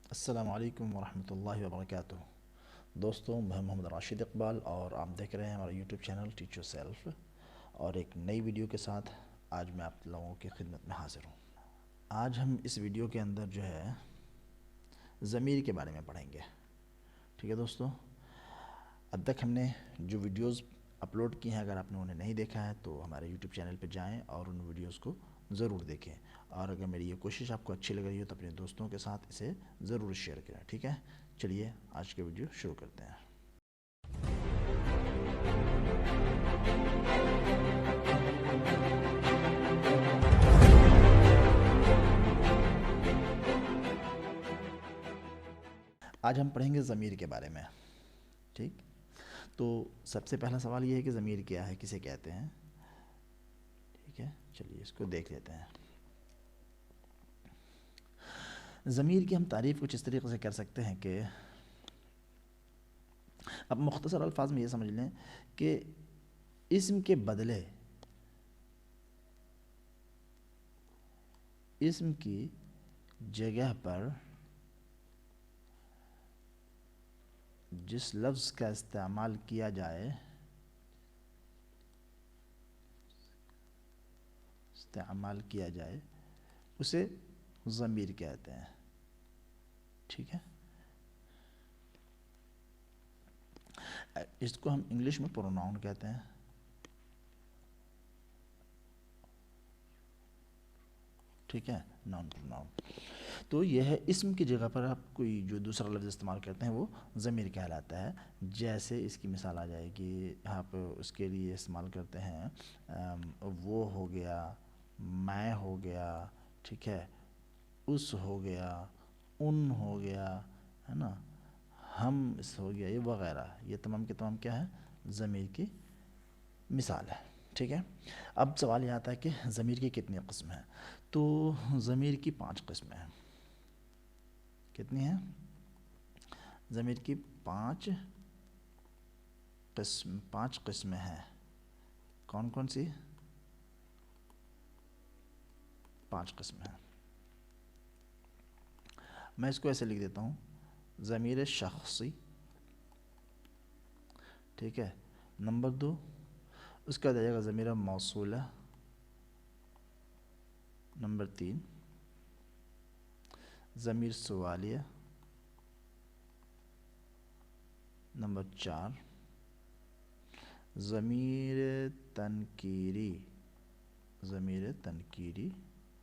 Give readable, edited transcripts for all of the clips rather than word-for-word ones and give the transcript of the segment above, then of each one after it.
السلام علیکم ورحمۃ اللہ وبرکاتہ۔ دوستوں، میں محمد راشد اقبال اور آپ دیکھ رہے ہیں ہمارا YouTube channel teach your self, اور ایک نئی ویڈیو کے ساتھ آج میں آپ لوگوں کی خدمت میں حاضر ہوں۔ آج ہم اس ویڈیو کے اندر جو ہے ضمیر کے بارے میں پڑھیں گے۔ ٹھیک ہے دوستوں، اب تک ہم نے جو ویڈیوز اپلوڈ کی ہیں، اگر آپ نے انہیں نہیں دیکھا ہے تو ہمارے یوٹیوب چینل پہ جائیں اور ان ویڈیوز کو ضرور دیکھیں، اور اگر میری یہ کوشش آپ کو اچھی لگ رہی ہو تو اپنے دوستوں کے ساتھ اسے ضرور شیئر کریں۔ ٹھیک ہے، چلیے آج کے ویڈیو شروع کرتے ہیں۔ آج ہم پڑھیں گے ضمیر کے بارے میں۔ ٹھیک، تو سب سے پہلا سوال یہ ہے کہ ضمیر کیا ہے، کسے کہتے ہیں؟ ٹھیک ہے، چلیے اس کو دیکھ لیتے ہیں۔ ضمیر کی ہم تعریف کچھ اس طریقے سے کر سکتے ہیں کہ اب مختصر الفاظ میں یہ سمجھ لیں کہ اسم کے بدلے اسم کی جگہ پر جس لفظ کا استعمال کیا جائے اسے ضمیر کہتے ہیں۔ ٹھیک ہے، اس کو ہم انگلش میں پروناؤن کہتے ہیں۔ ٹھیک ہے، ناؤن پروناؤن۔ تو یہ ہے اسم کی جگہ پر آپ کوئی جو دوسرا لفظ استعمال کرتے ہیں وہ ضمیر کہلاتا ہے۔ جیسے اس کی مثال آ جائے گی، آپ اس کے لیے استعمال کرتے ہیں وہ ہو گیا، میں ہو گیا، ٹھیک ہے، اس ہو گیا، ان ہو گیا، ہے نا، ہم اس ہو گیا، یہ وغیرہ، یہ تمام کے تمام کیا ہے؟ ضمیر کی مثال ہے۔ ٹھیک ہے، اب سوال یہ آتا ہے کہ ضمیر کی کتنی قسم ہیں؟ تو ضمیر کی 5 قسمیں ہیں۔ کتنی ہیں؟ ضمیر کی 5 قسمیں ہیں۔ کون کون سی؟ 5 قسمیں ہیں۔ میں اس کو ایسے لکھ دیتا ہوں: ضمیر شخصی، ٹھیک ہے، نمبر 2، اس کا جائے گا ضمیر موصولہ، نمبر 3 ضمیر سوالیہ، نمبر 4 ضمیر تنکیری،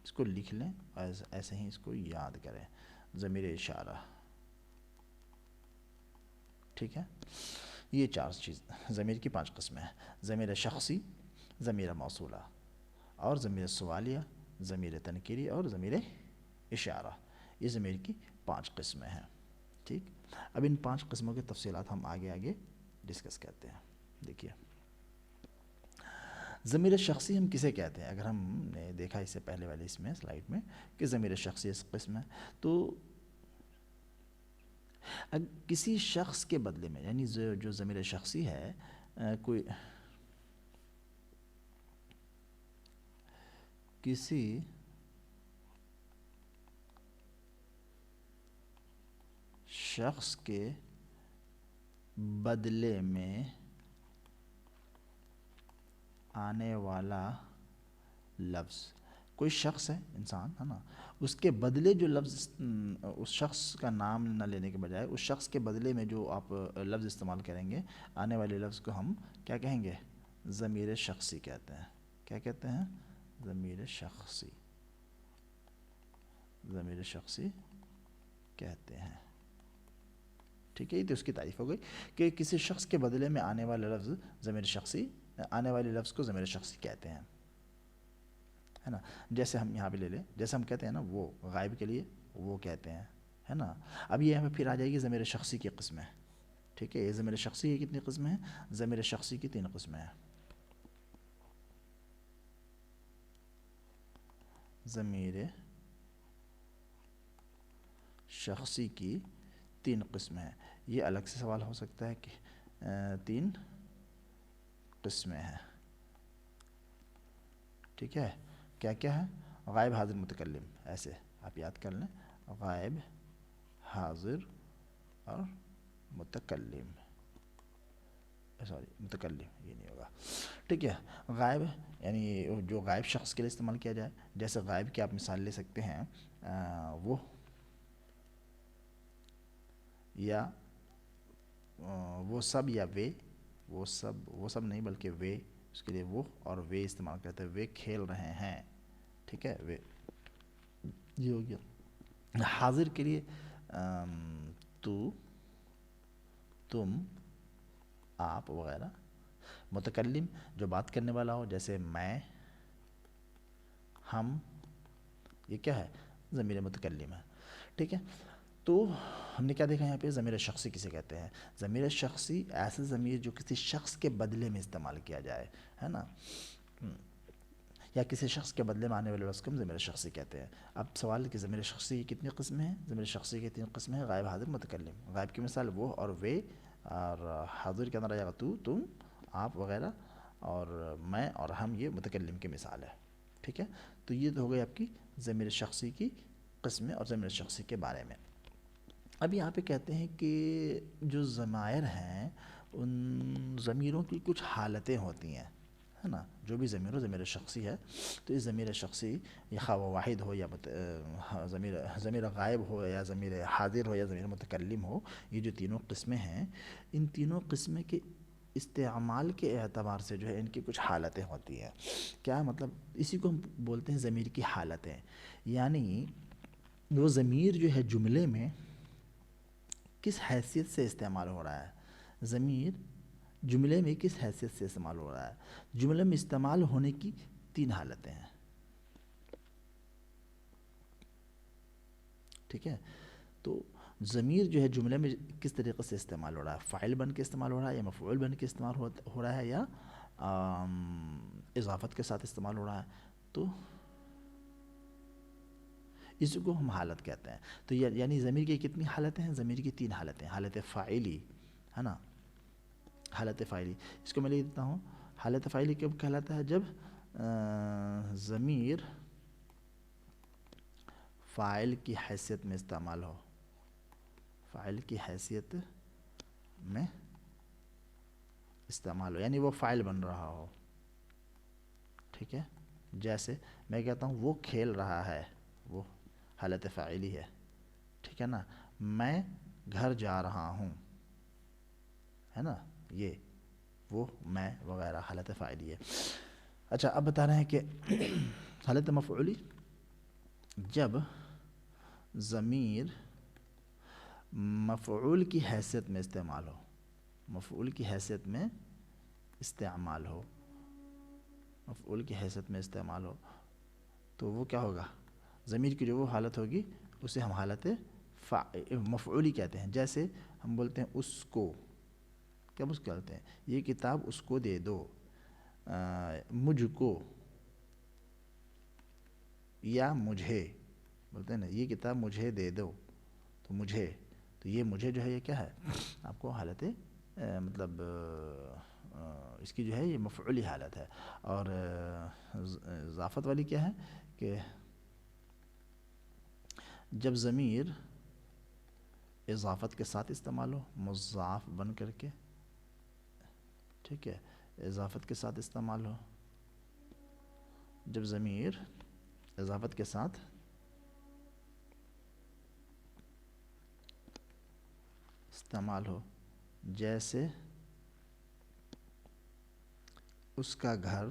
اس کو لکھ لیں اور ایسے ہی اس کو یاد کریں، ضمیر اشارہ۔ ٹھیک ہے، یہ 4 چیز ضمیر کی 5 قسمیں ہیں: ضمیر شخصی، ضمیر موصولہ، اور ضمیر سوالیہ، ضمیر تنکیری، اور ضمیر اشارہ۔ یہ ضمیر کی 5 قسمیں ہیں۔ ٹھیک، اب ان 5 قسموں کی تفصیلات ہم آگے ڈسکس کرتے ہیں۔ دیکھیے، ضمیر شخصی ہم کسے کہتے ہیں؟ اگر ہم نے دیکھا اس سے پہلے والے اس میں سلائیڈ میں کہ ضمیر شخصی اس قسم ہے، تو کسی شخص کے بدلے میں، یعنی جو ضمیر شخصی ہے، کسی شخص کے بدلے میں آنے والا لفظ، کوئی شخص ہے، انسان ہے نا، اس کے بدلے جو لفظ، اس شخص کا نام نہ لینے کے بجائے اس شخص کے بدلے میں جو آپ لفظ استعمال کریں گے، آنے والے لفظ کو ہم کیا کہیں گے؟ ضمیر شخصی کہتے ہیں۔ کیا کہتے ہیں؟ ضمیر شخصی کہتے ہیں۔ ٹھیک ہے، یہ تو اس کی تعریف ہو گئی کہ کسی شخص کے بدلے میں آنے والا لفظ ضمیر شخصی، آنے والے لفظ کو ضمیر شخصی کہتے ہیں، ہے نا۔ جیسے ہم یہاں پہ لے لیں، جیسے ہم کہتے ہیں نا وہ، غائب کے لیے وہ کہتے ہیں، ہے نا۔ اب یہ ہمیں پھر آ جائے گی ضمیر شخصی کی قسمیں۔ ٹھیک ہے، یہ ضمیر شخصی کی کتنی قسمیں ہیں؟ ضمیر شخصی کی 3 قسمیں ہیں۔ ضمیر شخصی کی 3 قسمیں ہیں۔ یہ الگ سے سوال ہو سکتا ہے کہ 3 قسمیں ہیں۔ ٹھیک ہے، کیا کیا ہے؟ غائب، حاضر، متکلم، ایسے آپ یاد کر لیں: غائب، حاضر اور متکلم، سوری متکلم یہ نہیں ہوگا، ٹھیک ہے. غائب یعنی جو غائب شخص کے لیے استعمال کیا جائے، جیسے غائب کی آپ مثال لے سکتے ہیں وہ، یا وہ سب، یا وہ سب نہیں بلکہ وے، اس کے لیے وہ اور وے استعمال کرتے ہیں. وہ کھیل رہے ہیں، ٹھیک ہے، وہ یہ ہو گیا. حاضر کے لیے تو، تم، آپ وغیرہ. متکلم جو بات کرنے والا ہو، جیسے میں، ہم، یہ کیا ہے؟ ضمیر متکلم ہے، ٹھیک ہے. تو ہم نے کیا دیکھا یہاں پہ؟ ضمیر شخصی کسے کہتے ہیں؟ ضمیر شخصی ایسے ضمیر جو کسی شخص کے بدلے میں استعمال کیا جائے، ہے نا، یا کسی شخص کے بدلے میں آنے والے لفظ کو ہم ضمیر شخصی کہتے ہیں. اب سوال ہے کہ ضمیر شخصی کی کتنی قسمیں ہیں؟ ضمیر شخصی کی 3 قسمیں ہیں: غائب، حاضر، متکلم. غائب کی مثال وہ اور وہ، اور حاضر کے اندر آئے گا تو، تم، آپ وغیرہ، اور میں اور ہم، یہ متکلم کی مثال ہے، ٹھیک ہے. تو یہ تو ہو گئی آپ کی ضمیر شخصی کی قسمیں اور ضمیر شخصی کے بارے میں. اب یہاں پہ کہتے ہیں کہ جو ضمائر ہیں ان ضمیروں کی کچھ حالتیں ہوتی ہیں، ہے نا. جو بھی ضمیر ہو، ضمیر شخصی ہے، تو اس ضمیر شخصی یہ خواہ وہ واحد ہو یا ضمیر غائب ہو، یا ضمیر حاضر ہو، یا ضمیر متکلم ہو، یہ جو تینوں قسمیں ہیں، ان تینوں قسمیں کے استعمال کے اعتبار سے جو ہے ان کی کچھ حالتیں ہوتی ہیں. کیا مطلب؟ اسی کو ہم بولتے ہیں ضمیر کی حالتیں. یعنی وہ ضمیر جو ہے جملے میں کس حیثیت سے استعمال ہو رہا ہے، ضمیر جملے میں کس حیثیت سے استعمال ہو رہا ہے. جملے میں استعمال ہونے کی 3 حالتیں ہیں، ٹھیک ہے. تو ضمیر جو ہے جملے میں کس طریقے سے استعمال ہو رہا ہے؟ فاعل بن کے استعمال ہو رہا ہے، یا مفعول بن کے استعمال ہو رہا ہے، یا اضافت کے ساتھ استعمال ہو رہا ہے. تو اس کو ہم حالت کہتے ہیں. تو یعنی ضمیر کی کتنی حالتیں ہیں؟ ضمیر کی 3 حالتیں. حالت فاعلی، ہے نا، حالت فاعلی. اس کو میں لکھ دیتا ہوں. حالت فاعلی کب کہلاتا ہے؟ جب ضمیر فاعل کی حیثیت میں استعمال ہو، فاعل کی حیثیت میں استعمال ہو، یعنی وہ فاعل بن رہا ہو، ٹھیک ہے. جیسے میں کہتا ہوں وہ کھیل رہا ہے، وہ حالت فاعلی ہے، ٹھیک ہے نا. میں گھر جا رہا ہوں، ہے نا، یہ وہ، میں وغیرہ حالت فاعلی ہے. اچھا، اب بتا رہے ہیں کہ حالت مفعولی، جب ضمیر مفعول کی حیثیت میں استعمال ہو، مفعول کی حیثیت میں استعمال ہو، مفعول کی حیثیت میں استعمال ہو، تو وہ کیا ہوگا؟ ضمیر کی جو وہ حالت ہوگی اسے ہم حالت مفعولی کہتے ہیں. جیسے ہم بولتے ہیں اس کو، کیا اس کو کہتے ہیں؟ یہ کتاب اس کو دے دو، مجھ کو، یا مجھے بولتے ہیں نا، یہ کتاب مجھے دے دو، تو مجھے، تو یہ مجھے جو ہے یہ کیا ہے آپ کو؟ حالت مطلب اس کی جو ہے یہ مفعولی حالت ہے. اور اضافت والی کیا ہے کہ جب ضمیر اضافت کے ساتھ استعمال ہو، مضاف بن کر کے، ٹھیک ہے، اضافت کے ساتھ استعمال ہو، جب ضمیر اضافت کے ساتھ استعمال ہو، جیسے اس کا گھر،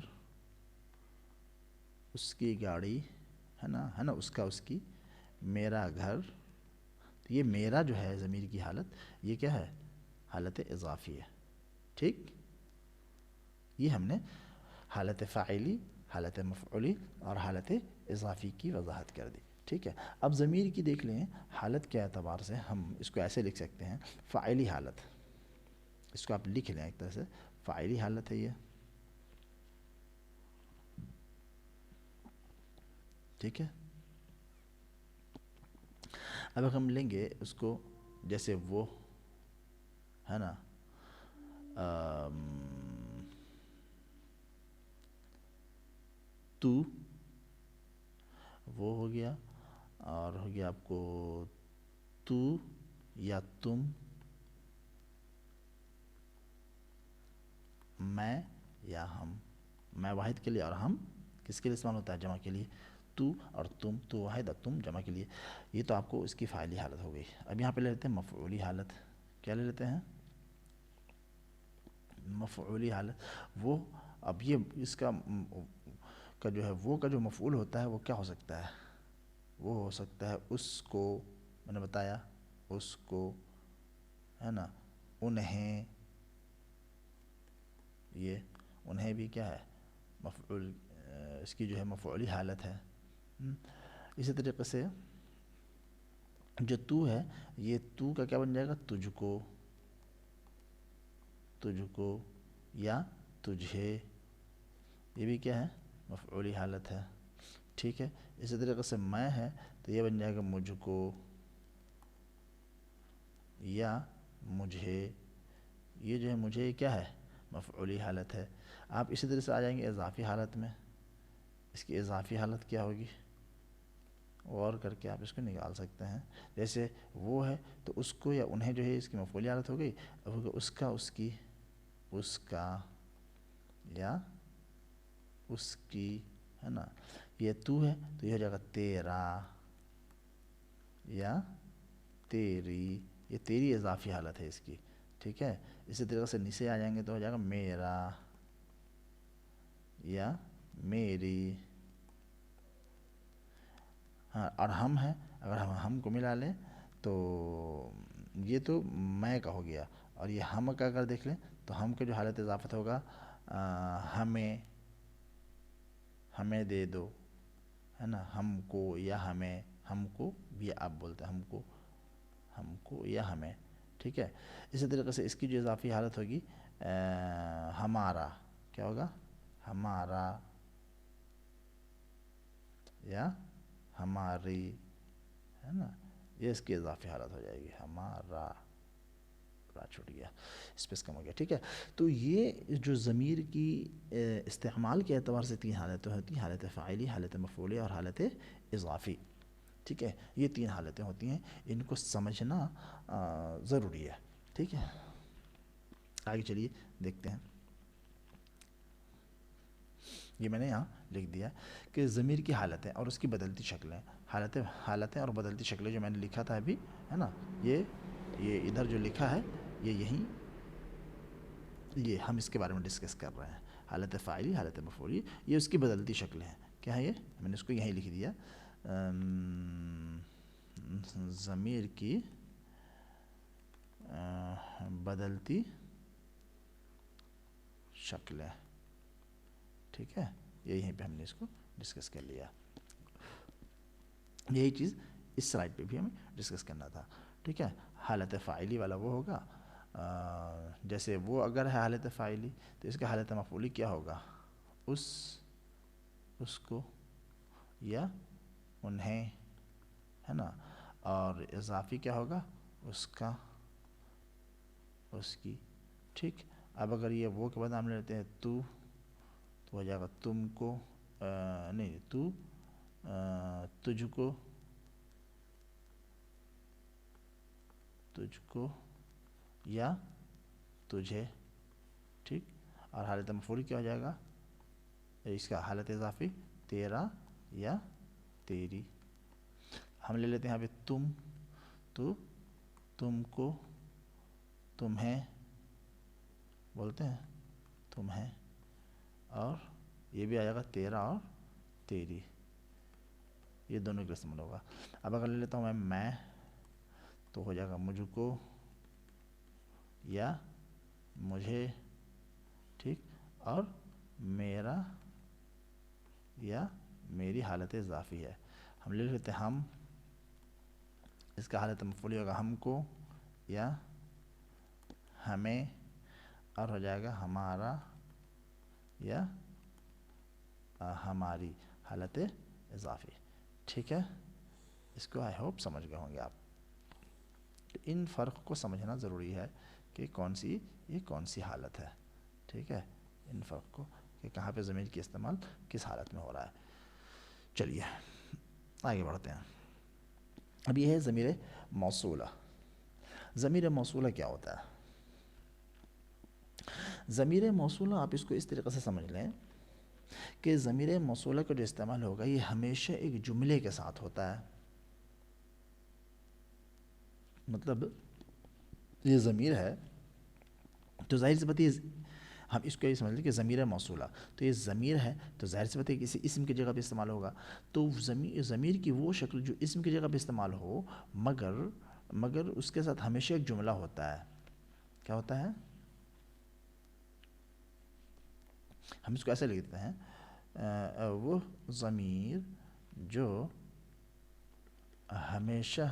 اس کی گاڑی، ہے نا، اس کا، اس کی، میرا گھر. تو یہ میرا جو ہے ضمیر کی حالت، یہ کیا ہے؟ حالت اضافی ہے، ٹھیک. یہ ہم نے حالت فاعلی، حالت مفعولی اور حالت اضافی کی وضاحت کر دی، ٹھیک ہے. اب ضمیر کی دیکھ لیں حالت کے اعتبار سے، ہم اس کو ایسے لکھ سکتے ہیں: فاعلی حالت. اس کو آپ لکھ لیں ایک طرح سے، فاعلی حالت ہے یہ، ٹھیک ہے. اب ہم لیں گے اس کو، جیسے وہ، ہے نا، تو، وہ ہو گیا، اور ہو گیا آپ کو تو یا تم، میں یا ہم. میں واحد کے لیے اور ہم کس کے لیے استعمال ہوتا ہے؟ جمع کے لیے. تو اور تم، تو واحد اور تم جمع کے لیے. یہ تو آپ کو اس کی فاعلی حالت ہو گئی. اب یہاں پہ لے لیتے ہیں مفعولی حالت. کیا لے لیتے ہیں؟ مفعولی حالت. وہ اب یہ اس کا جو ہے وہ کا جو مفعول ہوتا ہے وہ کیا ہو سکتا ہے؟ وہ ہو سکتا ہے اس کو، میں نے بتایا اس کو، ہے نا، انہیں. یہ انہیں بھی کیا ہے؟ مفعول، اس کی جو ہے مفعولی حالت ہے. اسی طریقے سے جو تو ہے، یہ تو کا کیا بن جائے گا؟ تجھ کو، تجھ کو یا تجھے. یہ بھی کیا ہے؟ مفعولی حالت ہے. ٹھیک ہے. اسی طریقے سے میں ہے تو یہ بن جائے گا مجھ کو یا مجھے. یہ جو ہے مجھے کیا ہے؟ مفعولی حالت ہے. آپ اسی طرح سے آ جائیں گے اضافی حالت میں. اس کی اضافی حالت کیا ہوگی؟ غور کر کے آپ اس کو نکال سکتے ہیں. جیسے وہ ہے تو اس کو یا انہیں جو ہے اس کی مفعولی حالت ہو گئی. اب ہوگا اس کا، اس کی، اس کا یا اس کی، ہے نا. یہ تو ہے تو یہ ہو جائے گا تیرا یا تیری. یہ تیری اضافی حالت ہے اس کی. ٹھیک ہے. اسی طریقے سے نیچے آ جائیں گے تو ہو جائے گا میرا یا میری. ہاں، اور ہم ہے، اگر ہم کو ملا لیں تو یہ تو میں کا ہو گیا. اور یہ ہم کا اگر دیکھ لیں تو ہم کا جو حالت اضافت ہوگا ہمیں، ہمیں دے دو، ہے نا. ہم کو یا ہمیں. ہم کو بھی آپ بولتے ہیں ہم کو، ہم کو یا ہمیں. ٹھیک ہے. اسی طریقے سے اس کی جو اضافی حالت ہوگی ہمارا. کیا ہوگا؟ ہمارا یا ہماری، ہے نا. یہ اس کی اضافی حالت ہو جائے گی. ہمارا، را چھوٹ گیا، اسپیس کم ہو گیا. ٹھیک ہے. تو یہ جو ضمیر کی استعمال کے اعتبار سے تین حالتیں ہوتی ہیں: حالت فاعلی، حالت مفعولی اور حالت اضافی. ٹھیک ہے. یہ تین حالتیں ہوتی ہیں. ان کو سمجھنا ضروری ہے. ٹھیک ہے. آگے چلیے دیکھتے ہیں. یہ میں نے یہاں لکھ دیا کہ ضمیر کی حالتیں اور اس کی بدلتی شکلیں. حالتیں اور بدلتی شکلیں جو میں نے لکھا تھا ابھی، ہے نا، یہ ادھر جو لکھا ہے یہ یہیں، یہ ہم اس کے بارے میں ڈسکس کر رہے ہیں. حالت فاعلی، حالت مفعولی، یہ اس کی بدلتی شکلیں ہیں. کیا ہے یہ؟ میں نے اس کو یہیں لکھ دیا. ضمیر کی بدلتی شکلیں. ٹھیک ہے. یہیں پہ ہم نے اس کو ڈسکس کر لیا. یہی چیز اس سلائڈ پہ بھی ہمیں ڈسکس کرنا تھا. ٹھیک ہے. حالت فاعلی والا وہ ہوگا، جیسے وہ اگر ہے حالت فاعلی تو اس کا حالت مفعولی کیا ہوگا؟ اس کو یا انہیں، ہے نا. اور اضافی کیا ہوگا؟ اس کا، اس کی. ٹھیک. اب اگر یہ وہ کے بعد ہم لیتے ہیں تو ہو جائے گا تم کو، نہیں، تو تجھ کو، تجھ کو یا تجھے. ٹھیک. اور حالت مفعولی کیا ہو جائے گا؟ اس کا حالت اضافی تیرا یا تیری. ہم لے لیتے ہیں یہاں پہ تم، تو تم کو، تمہیں بولتے ہیں، تمہیں. اور یہ بھی آ جائے گا تیرا اور تیری. یہ دونوں کا استعمال ہوگا. اب اگر لے لیتا ہوں میں تو ہو جائے گا مجھ کو یا مجھے. ٹھیک. اور میرا یا میری حالت اضافی ہے. ہم لے لیتے ہیں ہم، اس کا حالت مفعولی ہوگا ہم کو یا ہمیں. اور ہو جائے گا ہمارا یا ہماری حالت اضافی. ٹھیک ہے. اس کو آئی ہوپ سمجھ گئے ہوں گے آپ. ان فرق کو سمجھنا ضروری ہے کہ کون سی، یہ کون سی حالت ہے. ٹھیک ہے. ان فرق کو کہ کہاں پہ ضمیر کی استعمال کس حالت میں ہو رہا ہے. چلیے آگے بڑھتے ہیں. اب یہ ہے ضمیر موصولہ. ضمیر موصولہ کیا ہوتا ہے؟ ضمیر موصولہ آپ اس کو اس طریقے سے سمجھ لیں کہ ضمیر موصولہ کا جو استعمال ہوگا یہ ہمیشہ ایک جملے کے ساتھ ہوتا ہے. مطلب یہ ضمیر ہے تو ظاہر سی بات ہے ہم اس کو یہ سمجھ لیں کہ ضمیر موصولہ تو یہ ضمیر ہے تو ظاہر سی بات ہے کسی اسم کی جگہ پہ استعمال ہوگا. تو ضمیر کی وہ شکل جو اسم کی جگہ پہ استعمال ہو مگر اس کے ساتھ ہمیشہ ایک جملہ ہوتا ہے. کیا ہوتا ہے؟ ہم اس کو ایسے لکھتے ہیں وہ ضمیر جو ہمیشہ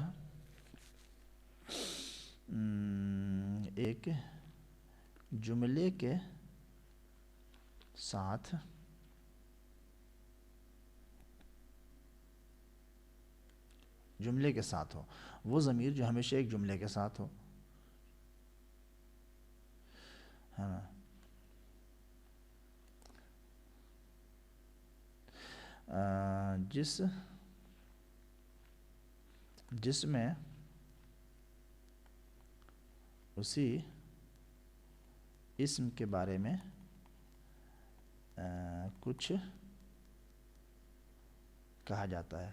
ایک جملے کے ساتھ ہو. وہ ضمیر جو ہمیشہ ایک جملے کے ساتھ ہو ہے نا. جس میں اسی اسم کے بارے میں کچھ کہا جاتا ہے.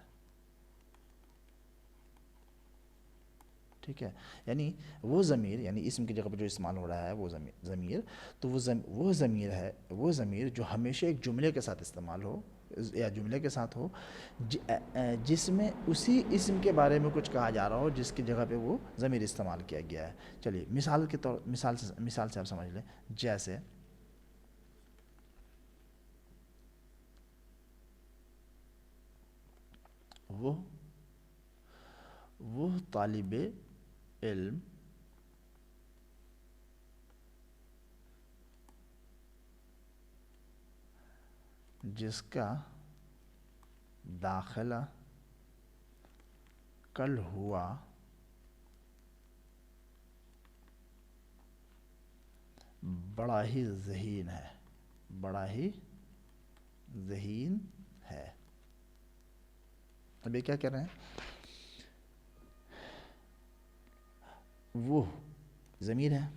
ٹھیک ہے، یعنی وہ ضمیر یعنی اسم کی جگہ پر جو استعمال ہو رہا ہے وہ ضمیر تو وہ ضمیر ہے وہ ضمیر جو ہمیشہ ایک جملے کے ساتھ استعمال ہو یا جملے کے ساتھ ہو جس میں اسی اسم کے بارے میں کچھ کہا جا رہا ہو جس کی جگہ پہ وہ ضمیر استعمال کیا گیا ہے. چلیے مثال سے آپ سمجھ لیں. جیسے وہ طالب علم جس کا داخلہ کل ہوا بڑا ہی ذہین ہے. اب یہ کیا کہہ رہے ہیں؟ وہ ضمیر ہے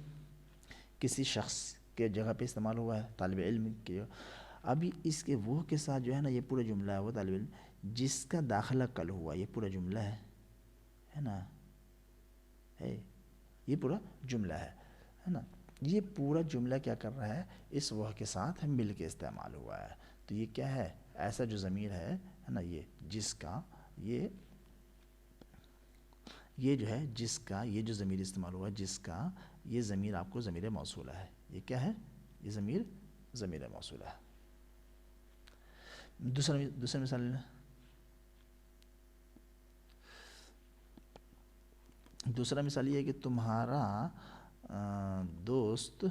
کسی شخص کے جگہ پہ استعمال ہوا ہے طالب علم کے. ابھی اس کے وہ کے ساتھ جو ہے نا یہ پورا جملہ ہے وہ طالب علم جس کا داخلہ کل ہوا یہ پورا جملہ ہے نا. یہ پورا جملہ ہے نا. یہ پورا جملہ کیا کر رہا ہے اس وہ کے ساتھ مل کے استعمال ہوا ہے. تو یہ کیا ہے؟ ایسا جو ضمیر ہے نا یہ جس کا یہ جو ہے جس کا یہ جو ضمیر استعمال ہوا جس کا یہ ضمیر آپ کو ضمیر موصولہ ہے. یہ کیا ہے؟ یہ ضمیر موصولہ ہے. دوسرا مثال لیں. دوسرا مثال یہ ہے کہ تمہارا دوست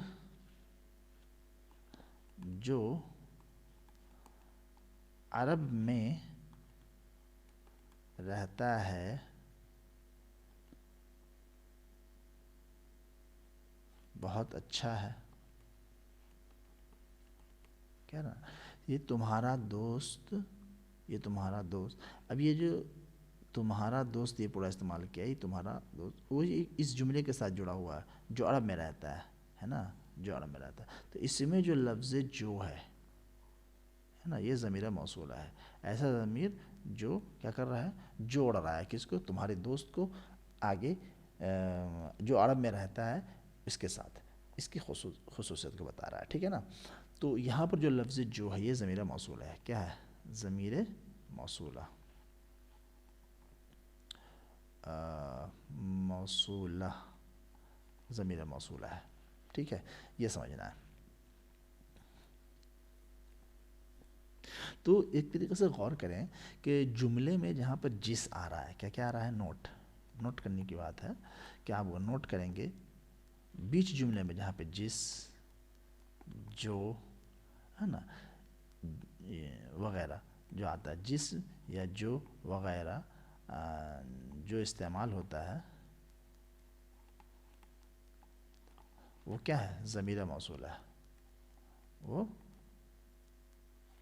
جو عرب میں رہتا ہے بہت اچھا ہے. کیا نا یہ تمہارا دوست اب یہ جو تمہارا دوست یہ پورا استعمال کیا یہ تمہارا دوست وہ اس جملے کے ساتھ جڑا ہوا ہے جو عرب میں رہتا ہے نا جو عرب میں رہتا ہے. تو اس میں جو لفظ جو ہے نا یہ ضمیر موصولہ ہے. ایسا ضمیر جو کیا کر رہا ہے جوڑ رہا ہے کس کو؟ تمہارے دوست کو آگے جو عرب میں رہتا ہے اس کے ساتھ اس کی خصوصیت کو بتا رہا ہے. ٹھیک ہے نا. تو یہاں پر جو لفظ جو ہے یہ ضمیر موصولہ ہے. کیا ہے؟ ضمیر موصولہ ضمیر موصولہ ہے. ٹھیک ہے، یہ سمجھنا ہے. تو ایک طریقے سے غور کریں کہ جملے میں جہاں پر جس آ رہا ہے کیا آ رہا ہے؟ نوٹ کرنے کی بات ہے کہ آپ وہ نوٹ کریں گے بیچ جملے میں جہاں پہ جس جو ہے نا وغیرہ جو آتا ہے جس یا جو وغیرہ جو استعمال ہوتا ہے وہ کیا ہے؟ ضمیر موصولہ ہے. وہ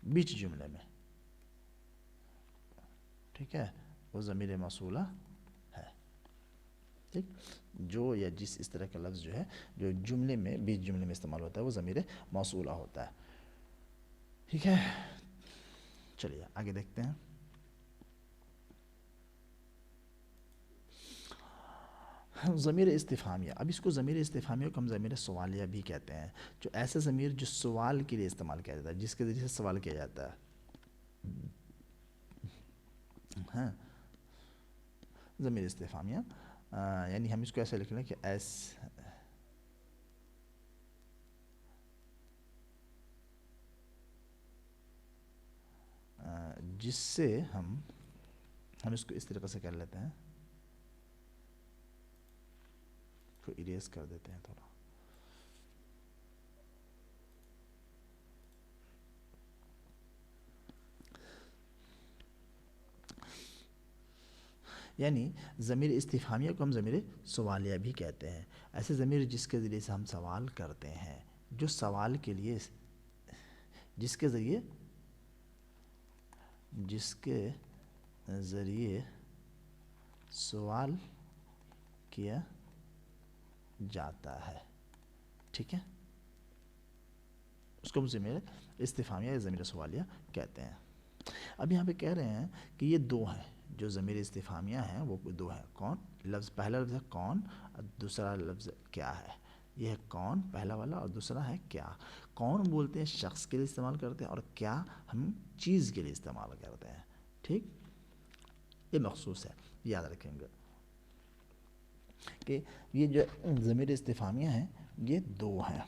بیچ جملے میں ٹھیک ہے وہ ضمیر موصولہ ہے. ٹھیک. جو یا جس اس طرح کا لفظ جو ہے جو جملے میں بیچ جملے میں استعمال ہوتا ہے وہ ضمیر موصولہ ہوتا ہے. ٹھیک ہے, چلیے آگے دیکھتے ہیں. ضمیر استفہامیہ. اب اس کو ضمیر استفہامیہ کو ہم ضمیر سوالیہ بھی کہتے ہیں, جو ایسا ضمیر جو سوال کے لیے استعمال کیا جاتا ہے, جس کے ذریعے سے سوال کیا جاتا ہے. ہاں, ضمیر استفہامیہ یعنی ہم اس کو ایسے لکھ لیں کہ جس سے ہم اس کو اس طریقے سے کر لیتے ہیں, کو اریز کر دیتے ہیں تھوڑا. یعنی ضمیر استفہامیہ کو ہم ضمیر سوالیہ بھی کہتے ہیں. ایسے ضمیر جس کے ذریعے سے ہم سوال کرتے ہیں, جو سوال کے لیے جس کے ذریعے سوال کیا جاتا ہے. ٹھیک ہے, اس کو ہم ضمیر استفہامیہ یا ضمیر سوالیہ کہتے ہیں. اب یہاں پہ کہہ رہے ہیں کہ یہ دو ہیں جو ضمیر استفہامیہ ہیں, وہ دو ہیں. کون؟ لفظ پہلا لفظ ہے کون, اور دوسرا لفظ کیا ہے. یہ ہے کون پہلا والا, اور دوسرا ہے کیا. کون بولتے ہیں شخص کے لیے استعمال کرتے ہیں, اور کیا ہم چیز کے لیے استعمال کرتے ہیں. ٹھیک, یہ مخصوص ہے, یاد رکھیں گے کہ یہ جو ضمیر استفہامیہ ہیں یہ دو ہیں,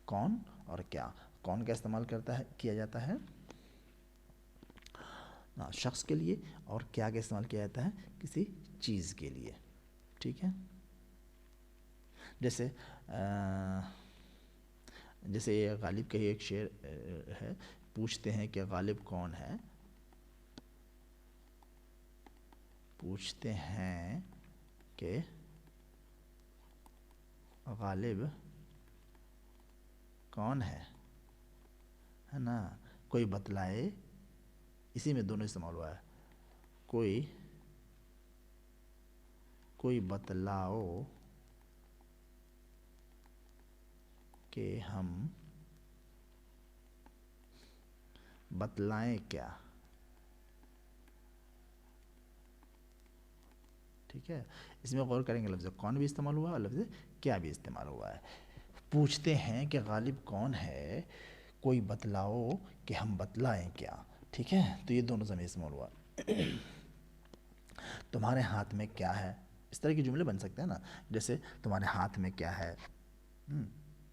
کون اور کیا. کون کا استعمال کیا جاتا ہے شخص کے لیے, اور کیا کا استعمال کیا جاتا ہے کسی چیز کے لیے. ٹھیک ہے, جیسے یہ غالب کا ہی ایک شعر ہے, پوچھتے ہیں کہ غالب کون ہے, پوچھتے ہیں کہ غالب کون ہے نا, کوئی بتلائے. اسی میں دونوں استعمال ہوا ہے, کوئی بتلاؤ کہ ہم بتلائیں کیا. ٹھیک ہے, اس میں غور کریں گے لفظ کون بھی استعمال ہوا اور لفظ کیا بھی استعمال ہوا ہے. پوچھتے ہیں کہ غالب کون ہے, کوئی بتلاؤ کہ ہم بتلائیں کیا. ٹھیک ہے, تو یہ دونوں ضمیر استعمال ہوا. تمہارے ہاتھ میں کیا ہے, اس طرح کے جملے بن سکتے ہیں نا, جیسے تمہارے ہاتھ میں کیا ہے.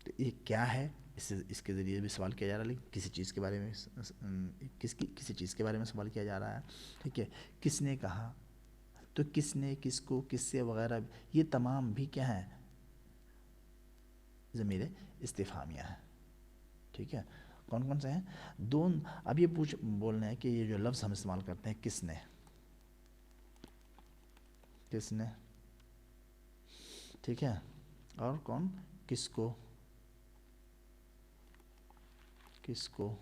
تو یہ کیا ہے, اس کے ذریعے بھی سوال کیا جا رہا ہے, لیکن کسی چیز کے بارے میں کسی چیز کے بارے میں سوال کیا جا رہا ہے. ٹھیک ہے, کس نے کہا, تو کس نے, کس کو, کس سے وغیرہ, یہ تمام بھی کیا ہیں ضمیر استفہامیہ ہے. ٹھیک ہے, کون کون سے ہیں دون. اب یہ بولنا ہے کہ یہ جو لفظ ہم استعمال کرتے ہیں کس نے, کس نے. ٹھیک ہے, اور کون, کس کو, کس کو,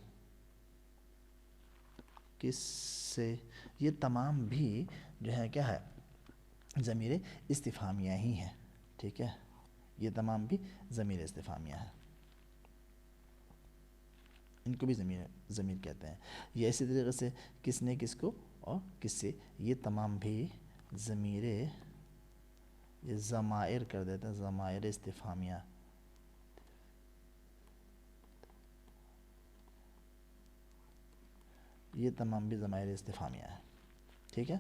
کس سے, یہ تمام بھی جو ہے کیا ہے ضمیر استفہامیہ ہی ہیں. ٹھیک ہے, یہ تمام بھی ضمیر استفہامیہ ہیں, ان کو بھی ضمیر کہتے ہیں. یہ اسی طریقے سے کس نے, کس کو اور کس سے, یہ تمام بھی ضمیر, یہ ضمائر کر دیتے ہیں, ضمائر استفہامیہ. یہ تمام بھی ضمائر استفہامیہ ہیں. ٹھیک ہے,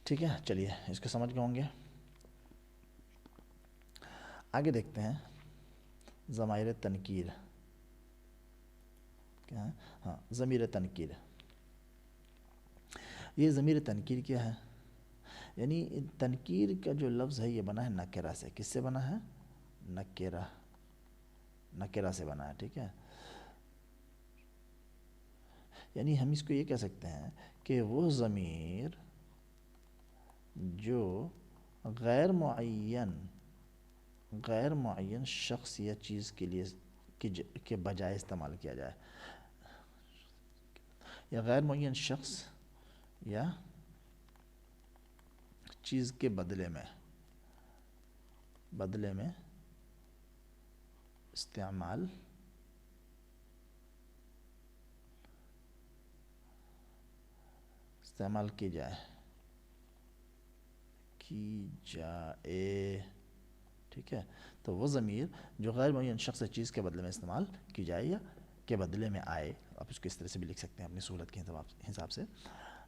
ٹھیک ہے. چلیے اس کو سمجھ گئے ہوں گے. آگے دیکھتے ہیں ضمائر تنکیر. کیا ہے, ہاں ضمیر تنکیر. یہ ضمیر تنکیر کیا ہے, یعنی تنکیر کا جو لفظ ہے یہ بنا ہے نکرہ سے. کس سے بنا ہے, نکرہ, نکرہ سے بنا ہے. ٹھیک ہے, یعنی ہم اس کو یہ کہہ سکتے ہیں کہ وہ ضمیر جو غیر معین غیر معین شخص یا چیز کے لیے کے بجائے استعمال کیا جائے، یا غیر معین شخص یا چیز کے بدلے میں استعمال کی جائے ٹھیک ہے. تو وہ ضمیر جو غیر معین شخص یا چیز کے بدلے میں استعمال کی جائے یا کے بدلے میں آئے، آپ اس کو اس طرح سے بھی لکھ سکتے ہیں اپنی صورت کے حساب سے.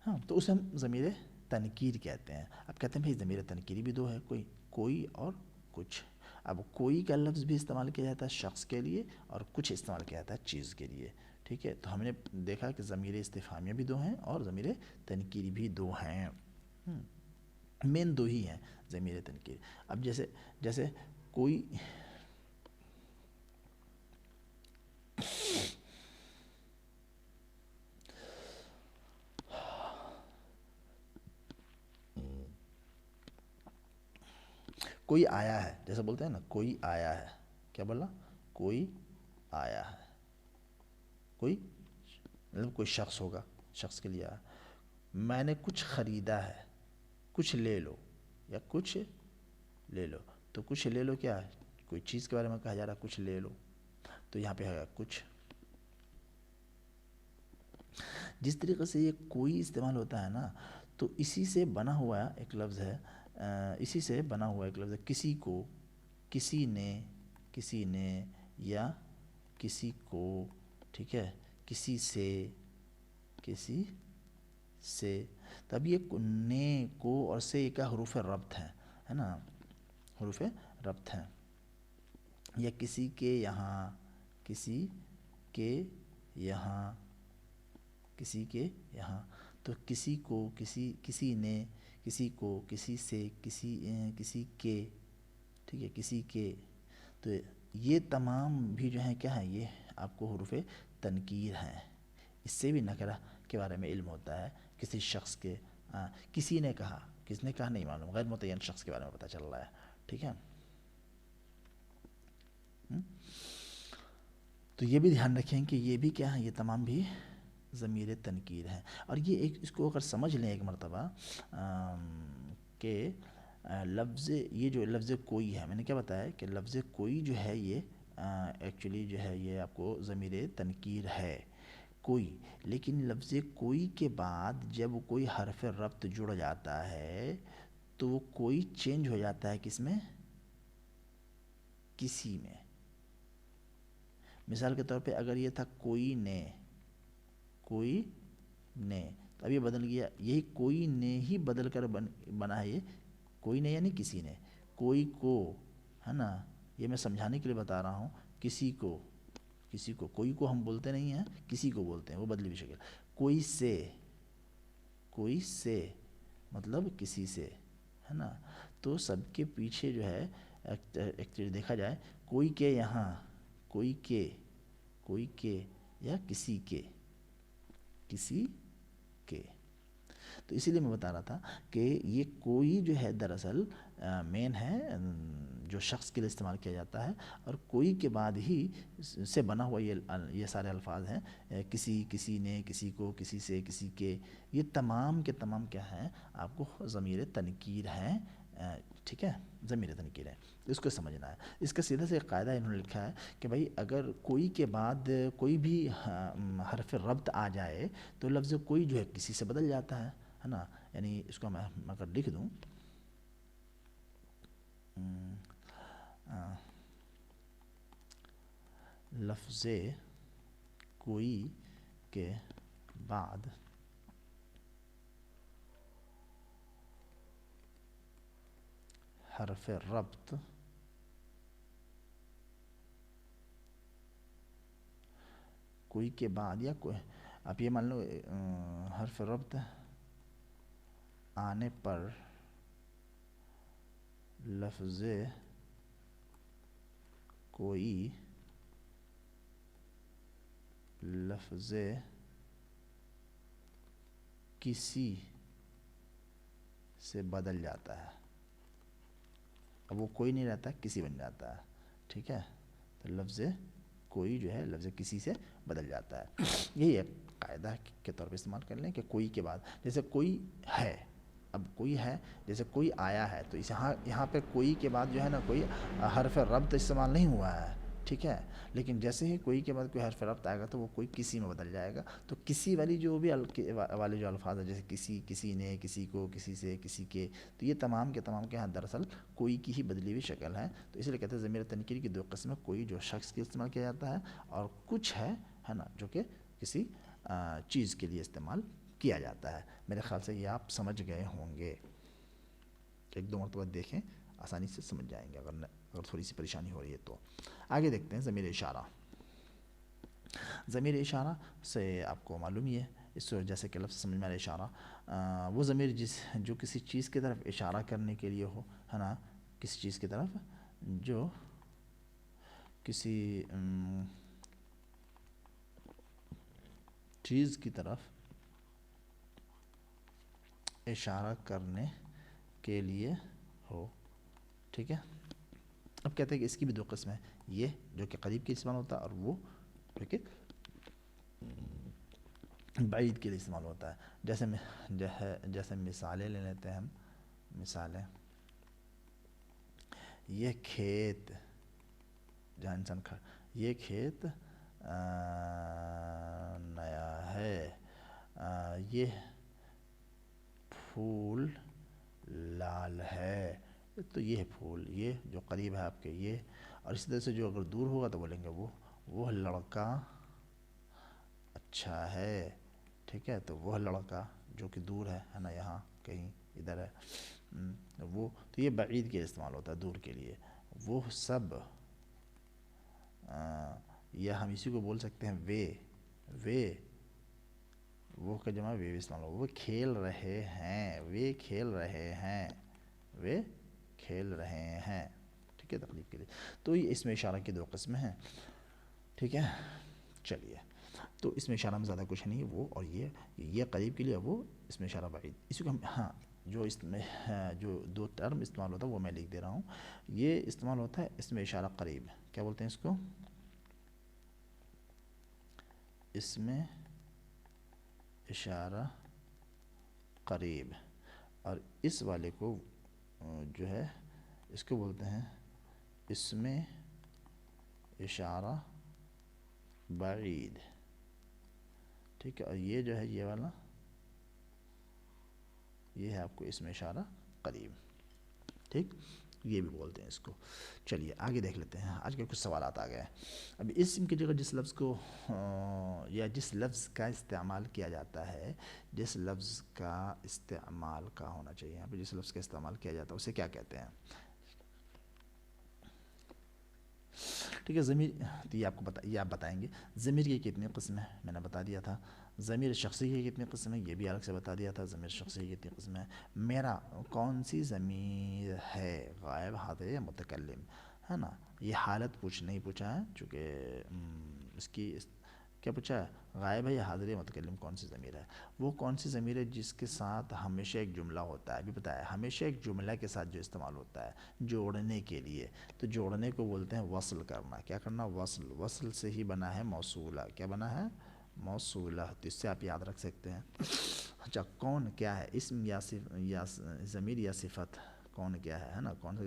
ہاں، تو اسے ہم ضمیر تنکیر کہتے ہیں. اب کہتے ہیں بھائی ضمیر تنکیری بھی دو ہے، کوئی اور کچھ. اب کوئی کا لفظ بھی استعمال کیا جاتا ہے شخص کے لیے اور کچھ استعمال کیا جاتا ہے چیز کے لیے. ٹھیک ہے، تو ہم نے دیکھا کہ ضمیر استفہامیہ بھی دو ہیں اور ضمیر تنکیری بھی دو ہیں. مین دو ہی ہیں ضمیر تنکیر. اب جیسے کوئی کوئی آیا ہے، جیسے بولتے ہیں نا کوئی آیا ہے. کیا بولا؟ کوئی آیا ہے. کوئی مطلب کوئی شخص ہوگا، شخص کے لیے آیا. میں نے کچھ خریدا ہے، کچھ لے لو یا کچھ لے لو. تو کچھ لے لو کیا ہے؟ کوئی چیز کے بارے میں کہا جا رہا ہے کچھ لے لو، تو یہاں پہ ہے کچھ. جس طریقے سے یہ کوئی استعمال ہوتا ہے نا، تو اسی سے بنا ہوا ایک لفظ ہے کسی کو، کسی نے یا کسی کو. ٹھیک ہے، کسی سے. تب یہ نے، کو اور سے کا حروف ربط ہے نا، حروف ربط ہیں. یا کسی کے یہاں، کسی کے یہاں. تو کسی کو، کسی نے، کسی کو، کسی سے، کسی کے. ٹھیک ہے، کسی کے. تو یہ تمام بھی جو ہیں کیا ہیں، یہ آپ کو حروف تنکیر ہیں. اس سے بھی نکرہ کے بارے میں علم ہوتا ہے. کسی شخص کے، کسی نے کہا، کس نے کہا نہیں معلوم، غیر متعین شخص کے بارے میں پتہ چل رہا ہے. ٹھیک ہے، تو یہ بھی دھیان رکھیں کہ یہ بھی کیا ہے، یہ تمام بھی ضمیر تنکیر ہیں. اور یہ اس کو اگر سمجھ لیں ایک مرتبہ کہ یہ جو لفظ کوئی ہے، میں نے کیا بتایا کہ لفظ کوئی جو ہے یہ ایکچولی جو ہے یہ آپ کو ضمیر تنکیر ہے کوئی. لیکن لفظ کوئی کے بعد جب کوئی حرف ربط جڑ جاتا ہے تو وہ کوئی چینج ہو جاتا ہے کس میں؟ کسی میں. مثال کے طور پہ اگر یہ تھا کوئی نے، تو اب یہ بدل گیا. یہی کوئی نے ہی بدل کر بنا ہے. یہ کوئی نے یعنی کسی نے. کوئی کو ہے نا، یہ میں سمجھانے کے لیے بتا رہا ہوں. کسی کو، کوئی کو ہم بولتے نہیں ہیں، کسی کو بولتے ہیں، وہ بدلی ہوئی شکل. کوئی سے مطلب کسی سے ہے نا. تو سب کے پیچھے جو ہے ایکچولی دیکھا جائے کوئی کے یہاں، کوئی کے یا کسی کے. تو اسی لیے میں بتا رہا تھا کہ یہ کوئی جو ہے دراصل مین ہے جو شخص کے لیے استعمال کیا جاتا ہے. اور کوئی کے بعد ہی سے بنا ہوا یہ سارے الفاظ ہیں. کسی نے، کسی کو، کسی سے، کسی کے. یہ تمام کے تمام کیا ہیں، آپ کو ضمیر تنکیر ہیں. ٹھیک ہے، ضمیر تنکیر ہے. اس کو سمجھنا ہے. اس کا سیدھا سے ایک قاعدہ انہوں نے لکھا ہے کہ بھائی اگر کوئی کے بعد کوئی بھی حرف ربط آ جائے تو لفظ کوئی جو ہے کسی سے بدل جاتا ہے نا. یعنی اس کو میں اگر لکھ دوں لفظ کوئی کے بعد حرف ربط کوئی کے بعد یا کوئی، آپ یہ مان لو حرف ربط آنے پر لفظ کوئی لفظ کسی سے بدل جاتا ہے. اب وہ کوئی نہیں رہتا، کسی بن جاتا ہے، ٹھیک ہے. تو لفظ کوئی جو ہے لفظ کسی سے بدل جاتا ہے. یہی ایک قاعدہ کے طور پہ استعمال کر لیں کہ کوئی کے بعد، جیسے کوئی ہے، اب کوئی ہے، جیسے کوئی آیا ہے، تو اس یہاں پہ کوئی کے بعد جو ہے نا کوئی حرف ربط استعمال نہیں ہوا ہے، ٹھیک ہے. لیکن جیسے ہی کوئی کے بعد کوئی حرف ربط آئے گا تو وہ کوئی کسی میں بدل جائے گا. تو کسی والی جو بھی والے جو الفاظ ہیں، جیسے کسی، کسی نے، کسی کو، کسی سے، کسی کے، تو یہ تمام کے تمام کے ہاں دراصل کوئی کی ہی بدلی ہوئی شکل ہے. تو اس لیے کہتے ہیں ضمیر تنکیر کی دو قسمیں، کوئی جو شخص کے استعمال کیا جاتا ہے، اور کچھ ہے نا جو کہ کسی چیز کے لیے استعمال کیا جاتا ہے. میرے خیال سے یہ آپ سمجھ گئے ہوں گے. ایک دو مرتبہ دیکھیں، آسانی سے سمجھ جائیں گے. اگر تھوڑی سی پریشانی ہو رہی ہے تو آگے دیکھتے ہیں. ضمیر اشارہ. ضمیر اشارہ سے آپ کو معلوم ہی ہے، اس وجہ سے کہ لفظ سمجھ میں آ رہا اشارہ، وہ ضمیر جو کسی چیز کی طرف اشارہ کرنے کے لیے ہو، ہے نا، کسی چیز کی طرف جو کسی چیز کی طرف اشارہ کرنے کے لیے ہو، ٹھیک ہے. اب کہتے ہیں کہ اس کی بھی دو قسمیں ہیں، یہ جو کہ قریب کے استعمال ہوتا ہے، اور وہ جو کہ بعید کے لیے استعمال ہوتا ہے. جیسے مثالیں لے لیتے ہیں ہم. مثالیں، یہ کھیت جہاں انسان یہ کھیت نیا ہے، یہ پھول لال ہے. تو یہ ہے پھول، یہ جو قریب ہے آپ کے یہ. اور اسی طرح سے جو اگر دور ہوگا تو بولیں گے وہ لڑکا اچھا ہے، ٹھیک ہے. تو وہ لڑکا جو کہ دور ہے نا، یہاں کہیں ادھر ہے، وہ تو یہ بعید کے لیے استعمال ہوتا ہے، دور کے لیے. وہ سب، یا ہم اسی کو بول سکتے ہیں وے وہ کا جمع وے استعمال ہوگا. وہ کھیل رہے ہیں، وے کھیل رہے ہیں، وے کھیل رہے ہیں، ٹھیک ہے، تقریب کے لیے. تو یہ اس میں اشارہ کی دو قسمیں ہیں، ٹھیک ہے. چلیے، تو اس میں اشارہ میں زیادہ کچھ نہیں ہے. وہ اور یہ قریب کے لیے، وہ اس میں اشارہ بعید. اسی کو ہم جو اس میں جو دو ٹرم استعمال ہوتا ہے وہ میں لکھ دے رہا ہوں. یہ استعمال ہوتا ہے اس میں اشارہ قریب، کیا بولتے ہیں اس کو؟ اس میں اشارہ قریب. اور اس والے کو جو ہے اس کو بولتے ہیں اس میں اشارہ بعید، ٹھیک ہے. اور یہ جو ہے یہ والا، یہ ہے آپ کو اس میں اشارہ قریب، ٹھیک. یہ بھی بولتے ہیں اس کو. چلیے آگے دیکھ لیتے ہیں. آج کے کچھ سوالات آ گئے. اب اسم کی جگہ جس لفظ کو یا جس لفظ کا استعمال کیا جاتا ہے، جس لفظ کا استعمال کا ہونا چاہیے یہاں پہ، جس لفظ کا استعمال کیا جاتا ہے اسے کیا کہتے ہیں؟ ٹھیک ہے. ضمیر، تو یہ آپ بتائیں گے. ضمیر کی کتنی قسم ہے میں نے بتا دیا تھا. ضمیر شخصی کی کتنی قسم ہے یہ بھی الگ سے بتا دیا تھا. ضمیر شخصی کی کتنی قسم ہے. میرا کون سی ضمیر ہے، غائب، حاضر یا متکلم، ہے نا. یہ حالت نہیں پوچھا ہے، چونکہ اس کی کیا پوچھا ہے، غائب ہے یا حاضر یا متکلم، کون سی ضمیر ہے. وہ کون سی ضمیر ہے جس کے ساتھ ہمیشہ ایک جملہ ہوتا ہے. ابھی بتایا ہمیشہ ایک جملہ کے ساتھ جو استعمال ہوتا ہے جوڑنے کے لیے. تو جوڑنے کو بولتے ہیں وصل کرنا. کیا کرنا؟ وصل. وصل سے ہی بنا ہے موصولہ. کیا بنا ہے؟ موصولہ. تو اس سے آپ یاد رکھ سکتے ہیں. اچھا، کون کیا ہے، اسم یا ضمیر یا صفت، کون کیا ہے نا. کون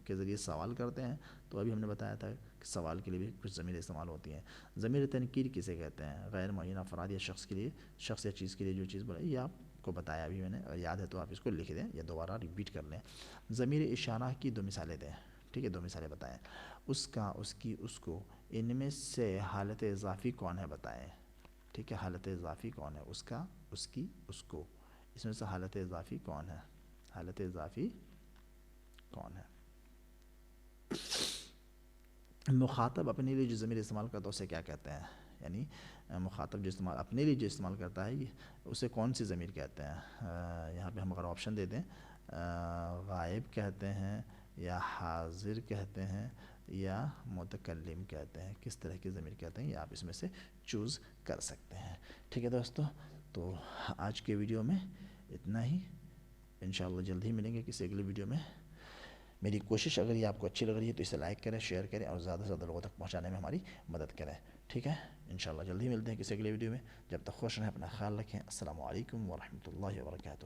کے ذریعے سوال کرتے ہیں. تو ابھی ہم نے بتایا تھا کہ سوال کے لیے بھی کچھ ضمیر استعمال ہوتی ہیں. ضمیر تنکیر کسے کہتے ہیں؟ غیر معین افراد یا شخص کے لیے، شخص یا چیز کے لیے جو چیز بولا، یہ آپ کو بتایا ابھی میں نے. اگر یاد ہے تو آپ اس کو لکھ دیں یا دوبارہ ریپیٹ کر لیں. ضمیر اشارہ کی دو مثالیں دیں. ٹھیک ہے، دو مثالیں بتائیں. اس کا، اس کی، اس کو. ان میں سے حالت اضافی کون ہے بتائیں. ٹھیک ہے، حالت اضافی کون ہے؟ اس کا، اس کی، اس کو. اس میں سے حالت اضافی کون ہے؟ حالت اضافی کون ہے؟ مخاطب اپنے لیے جو ضمیر استعمال کرتا ہے اسے کیا کہتے ہیں؟ یعنی مخاطب جو اپنے لیے جو استعمال کرتا ہے اسے کون سی ضمیر کہتے ہیں؟ یہاں پہ ہم اگر آپشن دے دیں، غائب کہتے ہیں یا حاضر کہتے ہیں یا متکلم کہتے ہیں، کس طرح کی ضمیر کہتے ہیں، یہ آپ اس میں سے چوز کر سکتے ہیں. ٹھیک ہے دوستو، تو آج کے ویڈیو میں اتنا ہی. انشاءاللہ جلد ہی ملیں گے کسی اگلی ویڈیو میں. میری کوشش اگر یہ آپ کو اچھی لگ رہی ہے تو اسے لائک کریں، شیئر کریں اور زیادہ سے زیادہ لوگوں تک پہنچانے میں ہماری مدد کریں، ٹھیک ہے؟ انشاءاللہ جلدی ملتے ہیں کسی اگلے ویڈیو میں، جب تک خوش رہیں، اپنا خیال رکھیں۔ السلام علیکم ورحمۃ اللہ وبرکاتہ۔